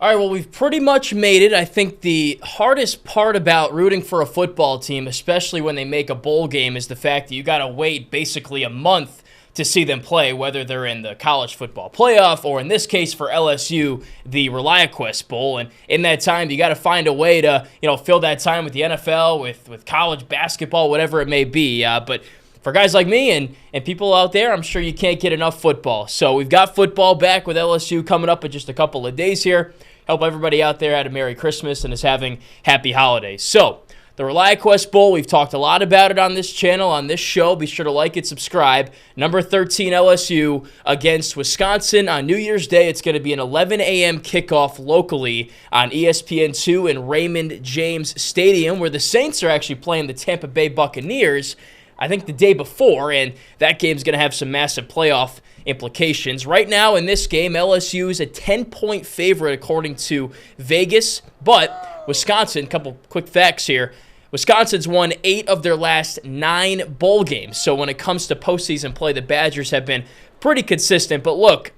All right, well, we've pretty much made it. I think the hardest part about rooting for a football team, especially when they make a bowl game, is the fact that you got to wait basically a month to see them play, whether they're in the college football playoff or, in this case for LSU, the ReliaQuest Bowl. And in that time, you got to find a way to, fill that time with the NFL, with college basketball, whatever it may be. But for guys like me and people out there, I'm sure you can't get enough football. So we've got football back with LSU coming up in just a couple of days here. Hope everybody out there had a Merry Christmas and is having happy holidays. So, the ReliaQuest Bowl, we've talked a lot about it on this channel, on this show. Be sure to like it, subscribe. Number 13 LSU against Wisconsin on New Year's Day. It's going to be an 11 a.m. kickoff locally on ESPN2 in Raymond James Stadium, where the Saints are actually playing the Tampa Bay Buccaneers, I think the day before, and that game's going to have some massive playoff implications. Right now in this game, LSU is a 10-point favorite according to Vegas, but Wisconsin, a couple quick facts here, Wisconsin's won 8 of their last 9 bowl games. So when it comes to postseason play, the Badgers have been pretty consistent. But look,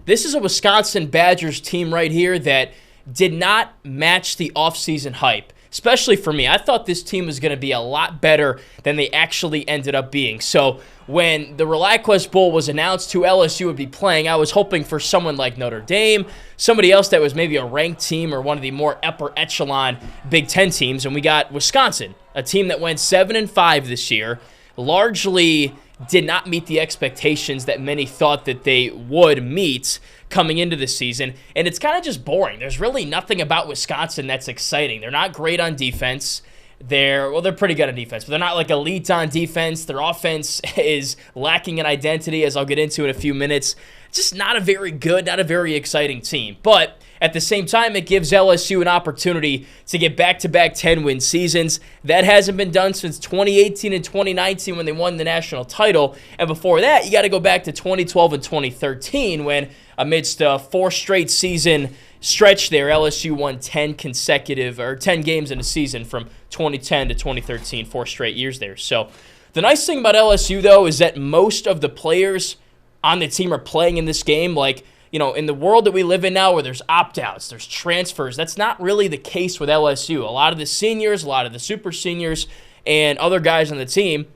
this is a Wisconsin Badgers team right here that did not match the offseason hype. Especially for me. I thought this team was going to be a lot better than they actually ended up being. So when the ReliaQuest Bowl was announced who LSU would be playing, I was hoping for someone like Notre Dame, somebody else that was maybe a ranked team or one of the more upper echelon Big Ten teams. And we got Wisconsin, a team that went 7-5 this year, largely did not meet the expectations that many thought that they would meet coming into the season, and it's kind of just boring. There's really nothing about Wisconsin that's exciting. They're not great on defense. They're pretty good on defense, but they're not like elite on defense. Their offense is lacking in identity, as I'll get into in a few minutes. Just not a very good, not a very exciting team. But at the same time, it gives LSU an opportunity to get back-to-back 10-win seasons. That hasn't been done since 2018 and 2019 when they won the national title. And before that, you got to go back to 2012 and 2013 when, amidst a 4-straight season stretch there, LSU won 10 games in a season from 2010 to 2013, 4 straight years there. So the nice thing about LSU, though, is that most of the players on the team are playing in this game. Like, in the world that we live in now where there's opt-outs, there's transfers, that's not really the case with LSU. A lot of the seniors, a lot of the super seniors, and other guys on the team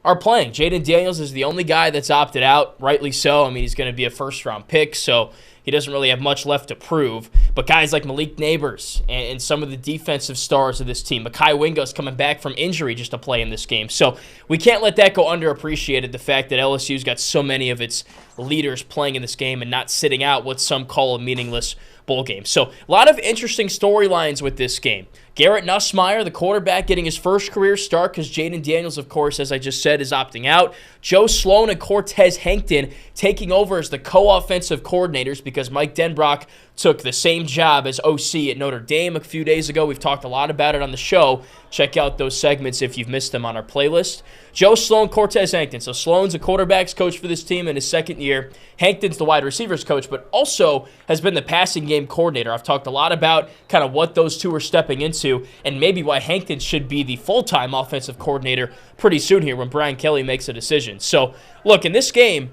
are playing. Jaden Daniels is the only guy that's opted out, rightly so. I mean, he's going to be a first-round pick, so he doesn't really have much left to prove. But guys like Malik Neighbors and some of the defensive stars of this team, Mekhi Wingo's coming back from injury just to play in this game. So we can't let that go underappreciated, the fact that LSU's got so many of its leaders playing in this game and not sitting out what some call a meaningless bowl game. So a lot of interesting storylines with this game. Garrett Nussmeier, the quarterback, getting his first career start because Jaden Daniels, of course, as I just said, is opting out. Joe Sloan and Cortez Hankton taking over as the co-offensive coordinators because Mike Denbrock took the same job as OC at Notre Dame a few days ago. We've talked a lot about it on the show. Check out those segments if you've missed them on our playlist. Joe Sloan, Cortez Hankton. So Sloan's a quarterback's coach for this team in his second year. Hankton's the wide receivers coach, but also has been the passing game coordinator. I've talked a lot about kind of what those two are stepping into and maybe why Hankton should be the full-time offensive coordinator pretty soon here when Brian Kelly makes a decision. So, look, in this game,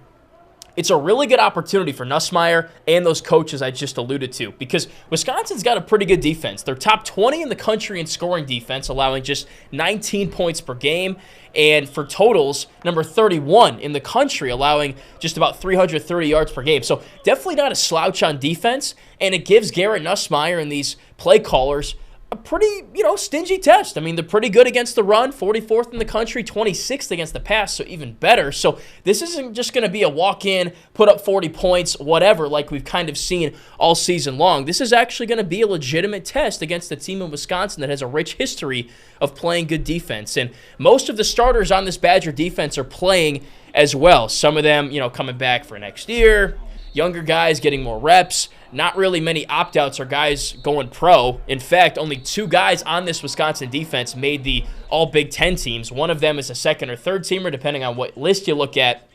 it's a really good opportunity for Nussmeier and those coaches I just alluded to because Wisconsin's got a pretty good defense. They're top 20 in the country in scoring defense, allowing just 19 points per game. And for totals, number 31 in the country, allowing just about 330 yards per game. So definitely not a slouch on defense. And it gives Garrett Nussmeier and these play callers a pretty, stingy test. I mean, they're pretty good against the run, 44th in the country, 26th against the pass, so even better. So this isn't just going to be a walk-in, put up 40 points, whatever, like we've kind of seen all season long. This is actually going to be a legitimate test against a team in Wisconsin that has a rich history of playing good defense. And most of the starters on this Badger defense are playing as well. Some of them, coming back for next year. Younger guys getting more reps. Not really many opt-outs or guys going pro. In fact, only 2 guys on this Wisconsin defense made the all Big Ten teams. One of them is a second or third teamer, depending on what list you look at.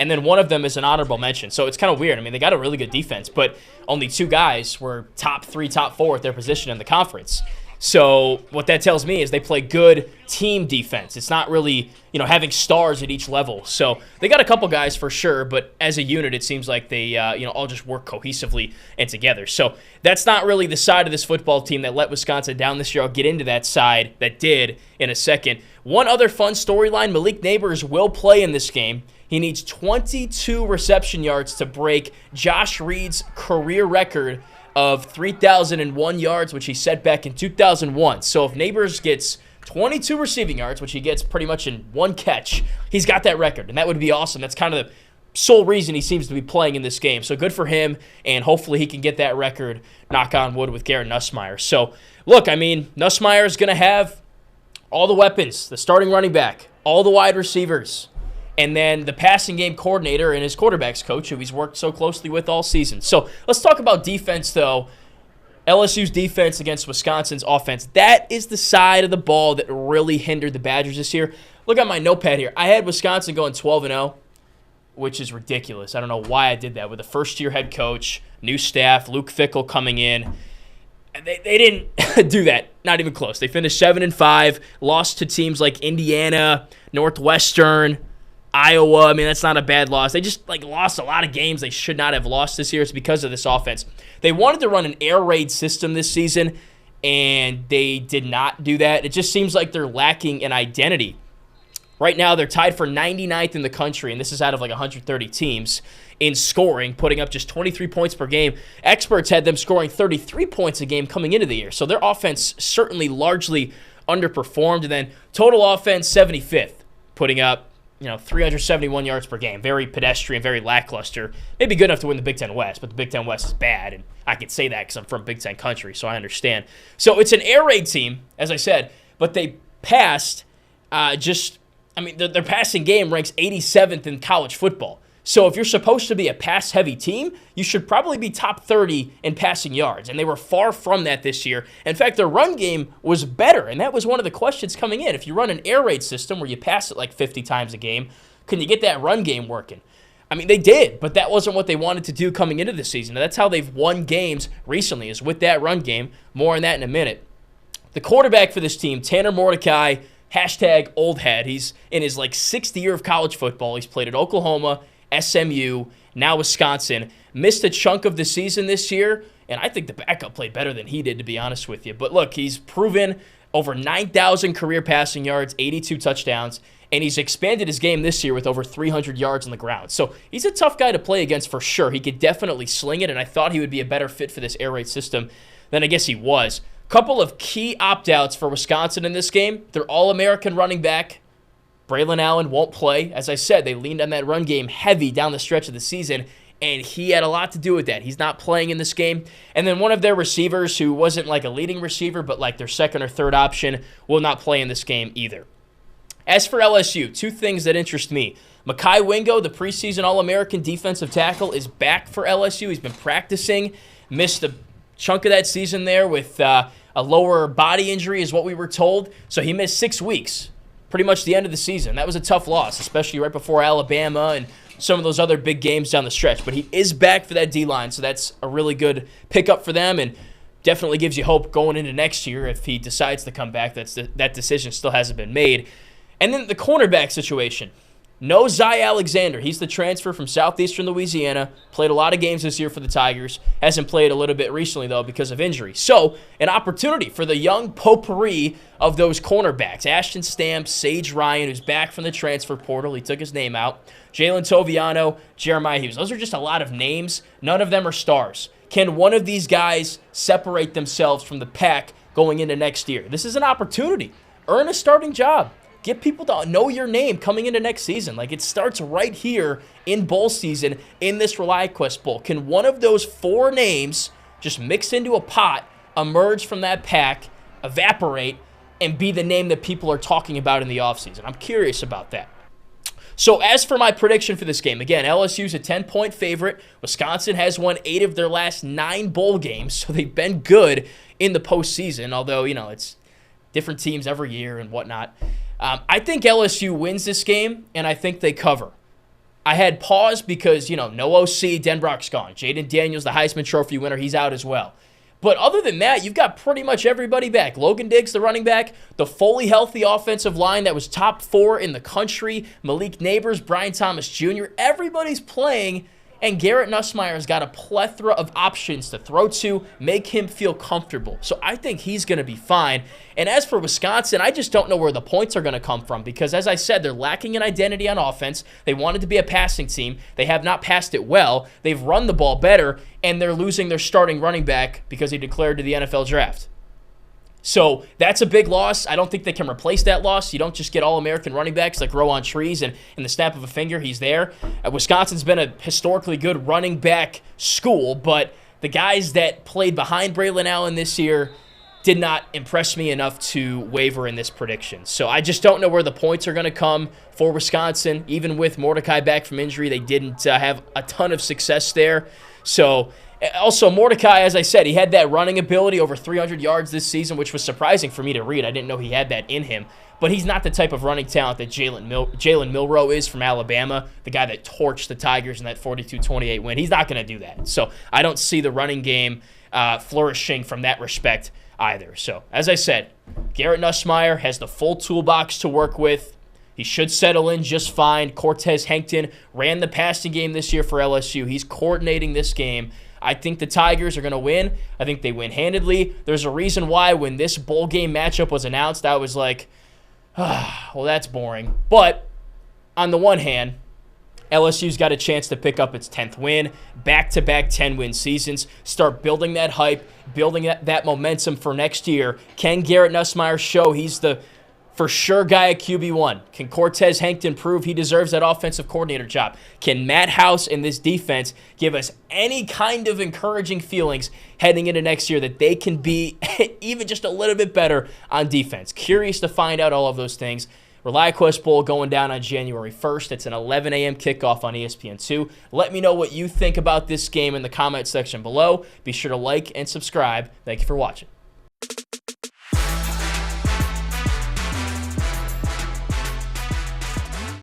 And then one of them is an honorable mention. So it's kind of weird. I mean, they got a really good defense, but only 2 guys were top 3, top 4 at their position in the conference. So what that tells me is they play good team defense. It's not really, having stars at each level. So they got a couple guys for sure, but as a unit, it seems like they, all just work cohesively and together. So that's not really the side of this football team that let Wisconsin down this year. I'll get into that side that did in a second. One other fun storyline, Malik Neighbors will play in this game. He needs 22 reception yards to break Josh Reed's career record of 3,001 yards, which he set back in 2001. So if Neighbors gets 22 receiving yards, which he gets pretty much in one catch, he's got that record, and that would be awesome. That's kind of the sole reason he seems to be playing in this game. So good for him, and hopefully he can get that record, knock on wood, with Garrett Nussmeier. So, look, Nussmeier is going to have all the weapons, the starting running back, all the wide receivers, and then the passing game coordinator and his quarterback's coach, who he's worked so closely with all season. So let's talk about defense, though. LSU's defense against Wisconsin's offense. That is the side of the ball that really hindered the Badgers this year. Look at my notepad here. I had Wisconsin going 12-0, which is ridiculous. I don't know why I did that with a first-year head coach, new staff, Luke Fickell coming in. They didn't do that. Not even close. They finished 7-5, lost to teams like Indiana, Northwestern, Iowa. That's not a bad loss. They just lost a lot of games they should not have lost this year. It's because of this offense. They wanted to run an air raid system this season, and they did not do that. It just seems like they're lacking an identity. Right now, they're tied for 99th in the country, and this is out of 130 teams in scoring, putting up just 23 points per game. Experts had them scoring 33 points a game coming into the year. So their offense certainly largely underperformed. And then total offense, 75th, putting up 371 yards per game. Very pedestrian, very lackluster. Maybe good enough to win the Big Ten West, but the Big Ten West is bad, and I can say that because I'm from Big Ten country, so I understand. So it's an air raid team, as I said, but they passed their passing game ranks 87th in college football. So if you're supposed to be a pass-heavy team, you should probably be top 30 in passing yards, and they were far from that this year. In fact, their run game was better, and that was one of the questions coming in. If you run an air raid system where you pass it 50 times a game, can you get that run game working? They did, but that wasn't what they wanted to do coming into the season. And that's how they've won games recently, is with that run game. More on that in a minute. The quarterback for this team, Tanner Mordecai, #oldhead. He's in his 6th year of college football. He's played at Oklahoma, SMU, now Wisconsin. Missed a chunk of the season this year, and I think the backup played better than he did, to be honest with you. But look, he's proven over 9,000 career passing yards, 82 touchdowns, and he's expanded his game this year with over 300 yards on the ground. So he's a tough guy to play against for sure. He could definitely sling it, and I thought he would be a better fit for this air raid system than I guess he was. Couple of key opt-outs for Wisconsin in this game. Their All-American running back, Braylon Allen, won't play. As I said, they leaned on that run game heavy down the stretch of the season, and he had a lot to do with that. He's not playing in this game. And then one of their receivers, who wasn't a leading receiver, but their second or third option, will not play in this game either. As for LSU, two things that interest me. Mekhi Wingo, the preseason All-American defensive tackle, is back for LSU. He's been practicing, missed a chunk of that season there with a lower body injury is what we were told. So he missed 6 weeks, pretty much the end of the season. That was a tough loss, especially right before Alabama and some of those other big games down the stretch. But he is back for that D-line, so that's a really good pickup for them and definitely gives you hope going into next year if he decides to come back. That decision still hasn't been made. And then the cornerback situation. No Zy Alexander. He's the transfer from Southeastern Louisiana. Played a lot of games this year for the Tigers. Hasn't played a little bit recently, though, because of injury. So, an opportunity for the young potpourri of those cornerbacks. Ashton Stamp, Sage Ryan, who's back from the transfer portal. He took his name out. Jalen Toviano, Jeremiah Hughes. Those are just a lot of names. None of them are stars. Can one of these guys separate themselves from the pack going into next year? This is an opportunity. Earn a starting job. Get people to know your name coming into next season. It starts right here in bowl season in this ReliaQuest Bowl. Can one of those 4 names just mix into a pot, emerge from that pack, evaporate, and be the name that people are talking about in the offseason? I'm curious about that. So as for my prediction for this game, again, LSU's a 10-point favorite. Wisconsin has won 8 of their last 9 bowl games, so they've been good in the postseason, although, it's different teams every year and whatnot. I think LSU wins this game, and I think they cover. I had pause because, no OC, Denbrock's gone. Jaden Daniels, the Heisman Trophy winner, he's out as well. But other than that, you've got pretty much everybody back. Logan Diggs, the running back, the fully healthy offensive line that was top 4 in the country, Malik Neighbors, Brian Thomas Jr., everybody's playing, and Garrett Nussmeier's got a plethora of options to throw to, make him feel comfortable. So I think he's going to be fine. And as for Wisconsin, I just don't know where the points are going to come from because, as I said, they're lacking an identity on offense. They wanted to be a passing team. They have not passed it well. They've run the ball better, and they're losing their starting running back because he declared to the NFL draft. So that's a big loss. I don't think they can replace that loss. You don't just get All-American running backs that grow on trees and in the snap of a finger, he's there. Wisconsin's been a historically good running back school, but the guys that played behind Braylon Allen this year did not impress me enough to waver in this prediction. So I just don't know where the points are going to come for Wisconsin. Even with Mordecai back from injury, they didn't have a ton of success there. So also, Mordecai, as I said, he had that running ability, over 300 yards this season, which was surprising for me to read. I didn't know he had that in him. But he's not the type of running talent that Jalen Milroe is from Alabama, the guy that torched the Tigers in that 42-28 win. He's not going to do that. So I don't see the running game flourishing from that respect either. So, as I said, Garrett Nussmeier has the full toolbox to work with. He should settle in just fine. Cortez Hankton ran the passing game this year for LSU. He's coordinating this game. I think the Tigers are going to win. I think they win handedly. There's a reason why when this bowl game matchup was announced, I was like, well, that's boring. But on the one hand, LSU's got a chance to pick up its 10th win, back-to-back 10-win seasons, start building that hype, building that momentum for next year. Can Garrett Nussmeier show he's the for sure guy at QB1? Can Cortez Hankton prove he deserves that offensive coordinator job? Can Matt House and this defense give us any kind of encouraging feelings heading into next year that they can be even just a little bit better on defense? Curious to find out all of those things. ReliaQuest Bowl going down on January 1st. It's an 11 a.m. kickoff on ESPN2. Let me know what you think about this game in the comment section below. Be sure to like and subscribe. Thank you for watching.